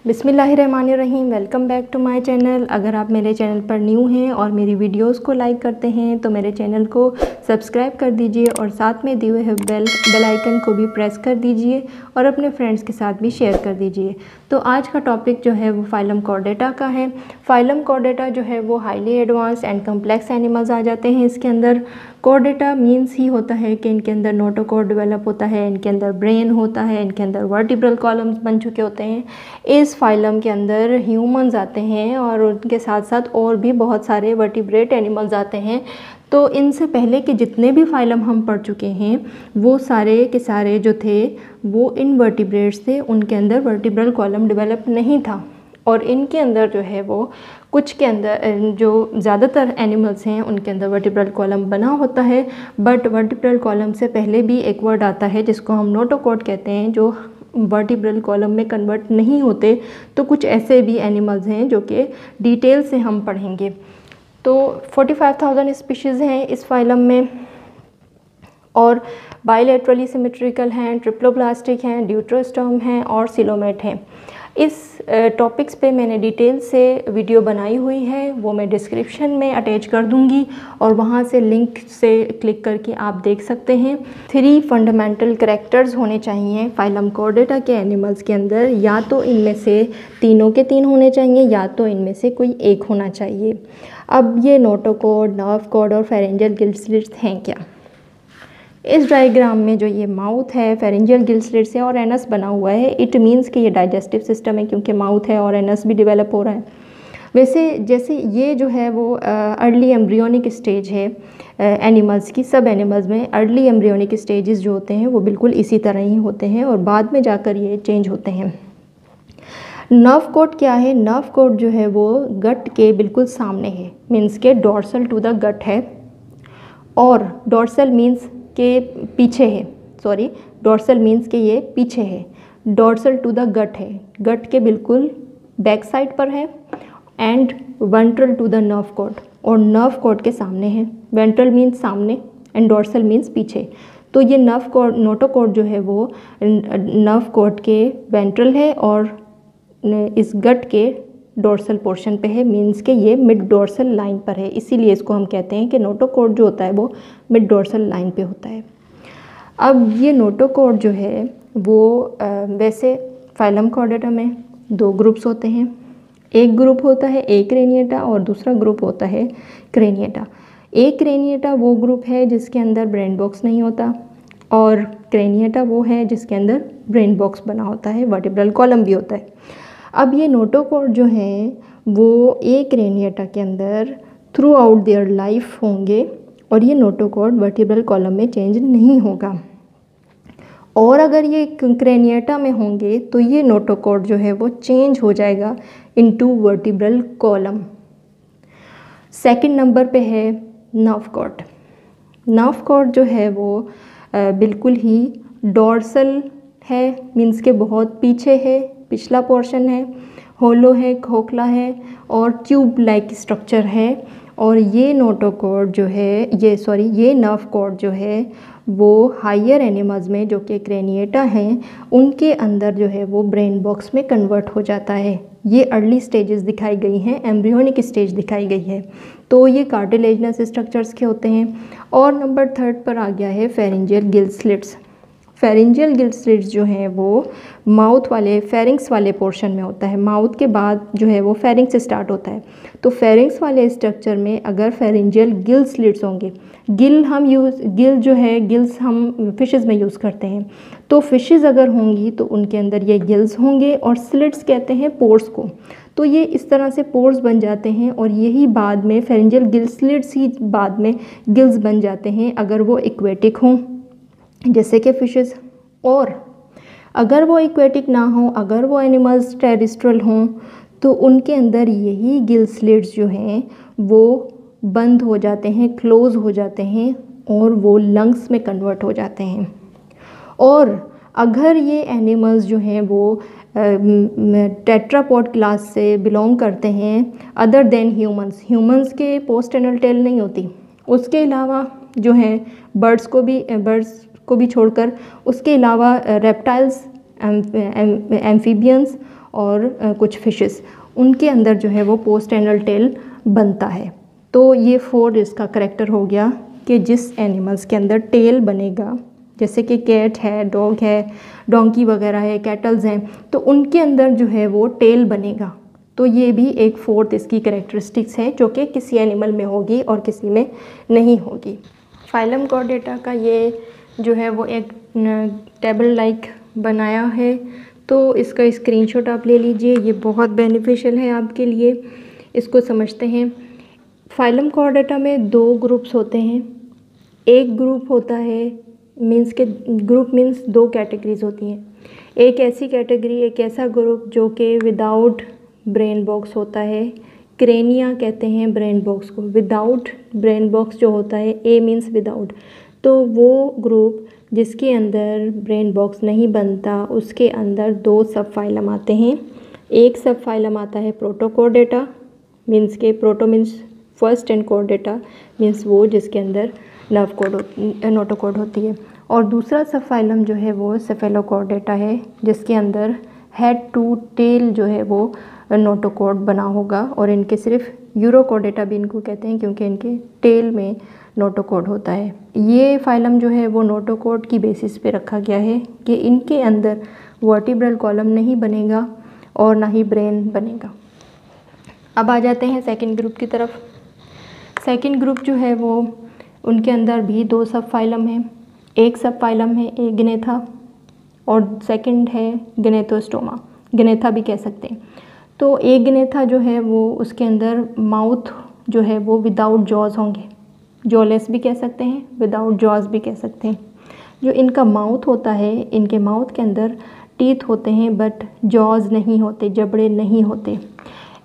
बिस्मिल्लाहिर्रहमानिर्रहीम। Welcome back to my channel. अगर आप मेरे चैनल पर न्यू हैं और मेरी वीडियोस को लाइक करते हैं तो मेरे चैनल को सब्सक्राइब कर दीजिए और साथ में दिए हुए बेल आइकन को भी प्रेस कर दीजिए और अपने फ्रेंड्स के साथ भी शेयर कर दीजिए। तो आज का टॉपिक जो है वो फाइलम कॉर्डेटा का है। फाइलम कॉर्डेटा जो है वो highly advance and complex animals आ जाते हैं इसके अंदर। कॉर्डेटा मीन्स ही होता है कि इनके अंदर नोटोकॉर्ड डेवलप होता है, इनके अंदर ब्रेन होता है, इनके अंदर वर्टिब्रल कॉलम्स बन चुके होते हैं। इस फाइलम के अंदर ह्यूमंस आते हैं और उनके साथ साथ और भी बहुत सारे वर्टिब्रेट एनिमल्स आते हैं। तो इनसे पहले के जितने भी फाइलम हम पढ़ चुके हैं वो सारे के सारे जो थे वो इनवर्टिब्रेट्स थे, उनके अंदर वर्टिब्रल कॉलम डेवलप नहीं था। और इनके अंदर जो है वो कुछ के अंदर जो ज़्यादातर एनिमल्स हैं उनके अंदर वर्टिब्रल कॉलम बना होता है, बट वर्टिब्रल कॉलम से पहले भी एक वर्ड आता है जिसको हम नोटोकॉर्ड कहते हैं, जो वर्टिब्रल कॉलम में कन्वर्ट नहीं होते। तो कुछ ऐसे भी एनिमल्स हैं जो कि डिटेल से हम पढ़ेंगे। तो 45,000 स्पीशीज़ हैं इस फाइलम में और बाइलेटरली सिमेट्रिकल हैं, ट्रिप्लोब्लास्टिक हैं, ड्यूट्रोस्टर्म हैं और सिलोमेट हैं। इस टॉपिक्स पे मैंने डिटेल से वीडियो बनाई हुई है, वो मैं डिस्क्रिप्शन में अटैच कर दूंगी और वहाँ से लिंक से क्लिक करके आप देख सकते हैं। 3 फंडामेंटल कैरेक्टर्स होने चाहिए फाइलम कॉर्डेटा के एनिमल्स के अंदर, या तो इनमें से तीनों के तीन होने चाहिए या तो इनमें से कोई एक होना चाहिए। अब ये नोटोकॉर्ड, नर्व कॉर्ड और फेरेंजियल गिल स्लिट्स हैं क्या? इस डायग्राम में जो ये माउथ है फेरेंजियल गिल स्लिट से और एनस बना हुआ है, इट मीन्स कि ये डाइजेस्टिव सिस्टम है क्योंकि माउथ है और एनस भी डेवलप हो रहा है। वैसे जैसे ये जो है वो अर्ली एम्ब्रियोनिक स्टेज है एनिमल्स की, सब एनिमल्स में अर्ली एम्ब्रियोनिक स्टेजेस जो होते हैं वो बिल्कुल इसी तरह ही होते हैं और बाद में जाकर ये चेंज होते हैं। नर्व कॉर्ड क्या है? नर्व कॉर्ड जो है वो गट के बिल्कुल सामने है, मीन्स के डोर्सल टू द गट है, और डोर्सल मीन्स के पीछे है, सॉरी डोर्सल मीन्स के ये पीछे है, डोर्सल टू द गट है, गट के बिल्कुल बैक साइड पर है, and ventral to the nerve cord, और नर्व कॉर्ड के सामने है। वेंट्रल मीन्स सामने एंड डोर्सल मीन्स पीछे। तो ये नर्व कॉर्ड, नोटोकॉर्ड जो है वो नर्व कॉर्ड के वेंट्रल है और इस गट के डोर्सल पोर्शन पे है, मीन्स के ये मिड डोर्सल लाइन पर है, इसीलिए इसको हम कहते हैं कि नोटोकॉर्ड जो होता है वो मिड डोर्सल लाइन पे होता है। अब ये नोटोकॉर्ड जो है वो वैसे फाइलम कॉर्डेटा में 2 ग्रुप्स होते हैं। एक ग्रुप होता है एक्रेनिएटा और दूसरा ग्रुप होता है क्रेनिएटा। एक्रेनिएटा वो ग्रुप है जिसके अंदर ब्रेन बॉक्स नहीं होता और क्रेनिएटा वो है जिसके अंदर ब्रेन बॉक्स बना होता है, वर्टिब्रल कॉलम भी होता है। अब ये नोटोकॉर्ड जो हैं वो एक क्रेनिएटा के अंदर थ्रू आउट देयर लाइफ होंगे और ये नोटोकॉर्ड वर्टिब्रल कॉलम में चेंज नहीं होगा। और अगर ये क्रेनिएटा में होंगे तो ये नोटोकॉर्ड जो है वो चेंज हो जाएगा into vertebral column. Second number पे है नर्व कॉर्ड। नर्व कॉर्ड जो है वो बिल्कुल ही डोर्सल है, मीन्स के बहुत पीछे है, पिछला पोर्शन है, होलो है, खोखला है और ट्यूब लाइक स्ट्रक्चर है। और ये नोटोकॉर्ड जो है ये नर्व कॉर्ड जो है वो हायर एनिमल्स में जो कि क्रेनिएटा हैं उनके अंदर जो है वो ब्रेन बॉक्स में कन्वर्ट हो जाता है। ये अर्ली स्टेजेस दिखाई गई हैं, एम्ब्रियोनिक स्टेज दिखाई गई है, तो ये कार्टिलेजनस स्ट्रक्चर्स के होते हैं। और नंबर 3 पर आ गया है pharyngeal gill slits. Pharyngeal gill slits जो हैं वो माउथ वाले फेरिंग्स वाले पोर्शन में होता है, माउथ के बाद जो है वो फेरिंग्स से स्टार्ट होता है। तो फेरिंग्स वाले स्ट्रक्चर में अगर फेरेंजियल गिल स्लिट्स होंगे, गिल जो है गिल्स हम फिशेस में यूज़ करते हैं, तो फिशेस अगर होंगी तो उनके अंदर ये गिल्स होंगे और स्लिट्स कहते हैं पोर्स को। तो ये इस तरह से पोर्स बन जाते हैं और यही बाद में फेरेंजियल गिल स्लिट्स ही बाद में गिल्स बन जाते हैं अगर वो एक्वेटिक हों जैसे कि फिशेस। और अगर वो एक्वेटिक ना हो, अगर वो एनिमल्स टेरेस्ट्रियल हों तो उनके अंदर यही गिल स्लिट्स जो हैं वो बंद हो जाते हैं, क्लोज हो जाते हैं और वो लंग्स में कन्वर्ट हो जाते हैं। और अगर ये एनिमल्स जो हैं वो टेट्रापॉड क्लास से बिलोंग करते हैं अदर देन ह्यूमंस के पोस्ट एनल टेल नहीं होती, उसके अलावा जो हैं बर्ड्स को भी छोड़कर उसके अलावा रेप्टाइल्स, एम्फीबियंस और कुछ फिशेस, उनके अंदर जो है वो पोस्ट एनल टेल बनता है। तो ये 4 इसका करेक्टर हो गया कि जिस एनिमल्स के अंदर टेल बनेगा, जैसे कि कैट है, डॉग है, डोंकी वगैरह है, कैटल्स हैं, तो उनके अंदर जो है वो टेल बनेगा। तो ये भी एक 4th इसकी कैरेक्टरिस्टिक्स है जो कि किसी एनिमल में होगी और किसी में नहीं होगी। फाइलम कॉर्डेटा का ये जो है वो एक टेबल लाइक बनाया है, तो इसका स्क्रीनशॉट आप ले लीजिए, ये बहुत बेनिफिशियल है आपके लिए। इसको समझते हैं। फाइलम कॉर्डेटा में 2 ग्रुप्स होते हैं। एक ग्रुप होता है मीन्स के ग्रुप मीन्स 2 कैटेगरीज होती हैं। एक ऐसी कैटेगरी, एक ऐसा ग्रुप जो कि विदाउट ब्रेन बॉक्स होता है, क्रेनिया कहते हैं ब्रेन बॉक्स को। विदाउट ब्रेन बॉक्स जो होता है, ए मीन्स विदाउट, तो वो ग्रुप जिसके अंदर ब्रेन बॉक्स नहीं बनता, उसके अंदर 2 सब फाइलम आते हैं। एक सब फाइलम आता है प्रोटोकॉर्डेटा, मीन्स के proto means first and Chordata means वो जिसके अंदर नर्व कोड नोटोकॉर्ड होती है। और दूसरा सब फाइलम जो है वो सेफेलोकॉर्डेटा है, जिसके अंदर हेड टू टेल जो है वो नोटोकॉर्ड बना होगा। और इनके सिर्फ यूरोकॉर्डेटा भी इनको कहते हैं क्योंकि इनके टेल में नोटोकॉर्ड होता है। ये फाइलम जो है वो नोटोकॉर्ड की बेसिस पे रखा गया है कि इनके अंदर वर्टिब्रल कॉलम नहीं बनेगा और ना ही ब्रेन बनेगा। अब आ जाते हैं सेकंड ग्रुप की तरफ। सेकंड ग्रुप जो है वो उनके अंदर भी 2 सब फाइलम हैं। एक सब फाइलम है गिनेथा और सेकंड है गिनेथोस्टोमा, गिनेथा भी कह सकते हैं। तो एक गिनेथा जो है वो उसके अंदर माउथ जो है वो विदाउट जॉज होंगे, जॉलेस भी कह सकते हैं, विदाउट जॉज भी कह सकते हैं। जो इनका माउथ होता है, इनके माउथ के अंदर टीथ होते हैं बट जॉज नहीं होते, जबड़े नहीं होते।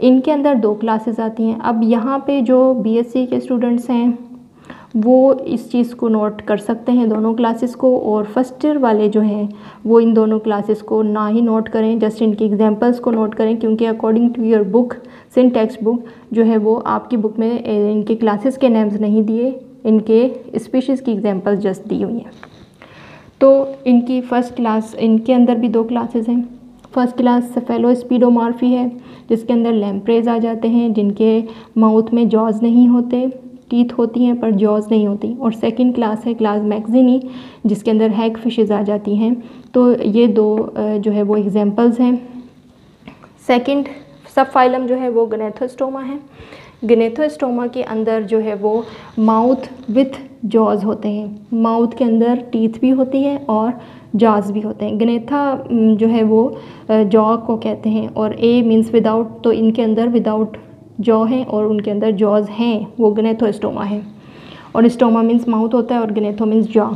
इनके अंदर 2 क्लासेस आती हैं। अब यहाँ पे जो बीएससी के स्टूडेंट्स हैं वो इस चीज़ को नोट कर सकते हैं, दोनों क्लासेस को, और फर्स्ट ईयर वाले जो हैं वो इन दोनों क्लासेस को ना ही नोट करें, जस्ट इनकी एग्जांपल्स को नोट करें, क्योंकि according to your book syntax book जो है वो आपकी बुक में इनके क्लासेस के नेम्स नहीं दिए, इनके स्पीशीज़ की एग्जांपल्स जस्ट दी हुई हैं। तो इनकी फ़र्स्ट क्लास, इनके अंदर भी 2 क्लासेस हैं। फर्स्ट क्लास सेफेलोस्पीडोमॉर्फी है, जिसके अंदर लैम्प्रेज आ जाते हैं, जिनके माउथ में जॉज नहीं होते, टीथ होती हैं पर जॉज नहीं होती। और सेकंड क्लास है क्लास मैक्सिनी, जिसके अंदर हैग फिशेज़ आ जाती हैं। तो ये 2 जो है वो एग्जांपल्स हैं। सेकंड सब फाइलम जो है वो गनेथोस्टोमा है। गनेथोस्टोमा के अंदर जो है वो माउथ विथ जॉज होते हैं, माउथ के अंदर टीथ भी होती है और जॉज भी होते हैं। गनेथा जो है वो जॉ को कहते हैं, और ए मीन्स विदाउट, तो इनके अंदर विदाउट जॉ हैं और उनके अंदर जॉज हैं, वो गनेथोस्टोमा है। और स्टोमा मीन्स माउथ होता है और गनेथो मीन्स जॉ।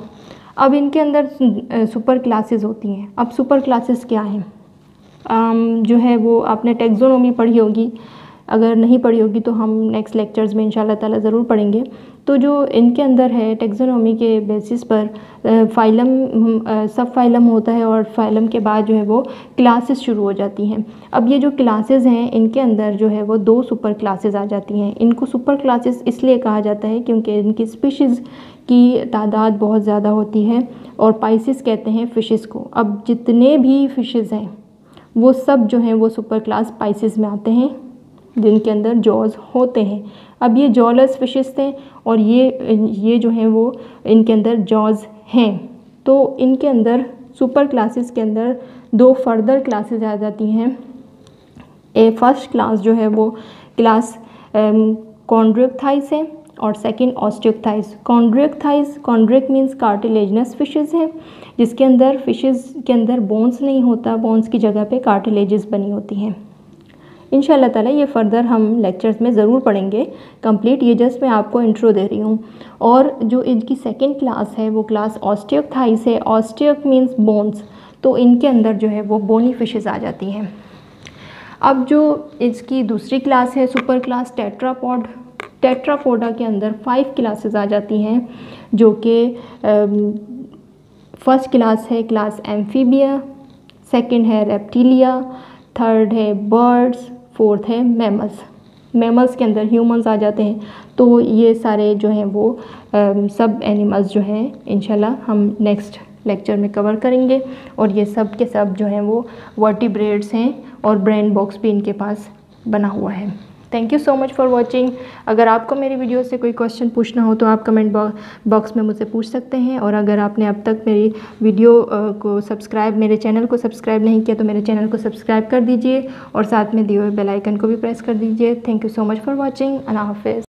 अब इनके अंदर सुपर क्लासेस होती हैं। अब सुपर क्लासेस क्या हैं? जो है वो आपने टैक्सोनॉमी पढ़ी होगी, अगर नहीं पढ़ी होगी तो हम नेक्स्ट लेक्चर्स में इंशाल्लाह ताला ज़रूर पढ़ेंगे। तो जो इनके अंदर है टैक्सोनॉमी के बेसिस पर फाइलम सब फाइलम होता है और फाइलम के बाद जो है वो क्लासेस शुरू हो जाती हैं। अब ये जो क्लासेस हैं इनके अंदर जो है वो 2 सुपर क्लासेस आ जाती हैं। इनको सुपर क्लासेस इसलिए कहा जाता है क्योंकि इनकी स्पीशीज़ की तादाद बहुत ज़्यादा होती है, और पाइसिस कहते हैं फ़िशेज़ को। अब जितने भी फ़िशेज़ हैं वो सब जो हैं वो सुपर क्लास पाइसिस में आते हैं, जिनके अंदर जॉज होते हैं। अब ये जॉलेस फिशेस थे और ये जो हैं वो इनके अंदर जॉज हैं। तो इनके अंदर सुपर क्लासेस के अंदर 2 फर्दर क्लासेस आ जाती हैं। फर्स्ट क्लास जो है वो क्लास कॉन्ड्रिक्थाइस है और सेकंड ऑस्टियोक्थाइस। कॉन्ड्रिक मीन्स कार्टिलेजनस फिशेस हैं, जिसके अंदर फिशेस के अंदर बोन्स नहीं होता, बोन्स की जगह पे कार्टिलेजेस बनी होती हैं। इंशाल्लाह ताला ये फ़र्दर हम लेक्चर्स में ज़रूर पढ़ेंगे कंप्लीट, ये जस्ट मैं आपको इंट्रो दे रही हूँ। और जो इनकी सेकंड क्लास है वो क्लास ऑस्टियोक्थाइस है। ऑस्टियोक मीन्स बोन्स, तो इनके अंदर जो है वो बोनी फिशेस आ जाती हैं। अब जो इसकी दूसरी क्लास है सुपर क्लास टेट्रापॉड। टेट्रापोडा के अंदर 5 क्लासेस आ जाती हैं, जो कि फर्स्ट क्लास है क्लास एम्फीबिया, सेकंड है रेप्टिलिया, थर्ड है बर्ड्स, फोर्थ है मैमल्स। मैमल्स के अंदर ह्यूमंस आ जाते हैं। तो ये सारे जो हैं वो सब एनिमल्स जो हैं इंशाल्लाह हम नेक्स्ट लेक्चर में कवर करेंगे। और ये सब के सब जो हैं वो वर्टिब्रेट्स हैं और ब्रेन बॉक्स भी इनके पास बना हुआ है। Thank you so much for watching. अगर आपको मेरी वीडियो से कोई क्वेश्चन पूछना हो तो आप कमेंट बॉक्स में मुझसे पूछ सकते हैं। और अगर आपने अब तक मेरी वीडियो मेरे चैनल को सब्सक्राइब नहीं किया तो मेरे चैनल को सब्सक्राइब कर दीजिए और साथ में दिए हुए बेल आइकन को भी प्रेस कर दीजिए। Thank you so much for watching. अल्लाह हाफ़िज़।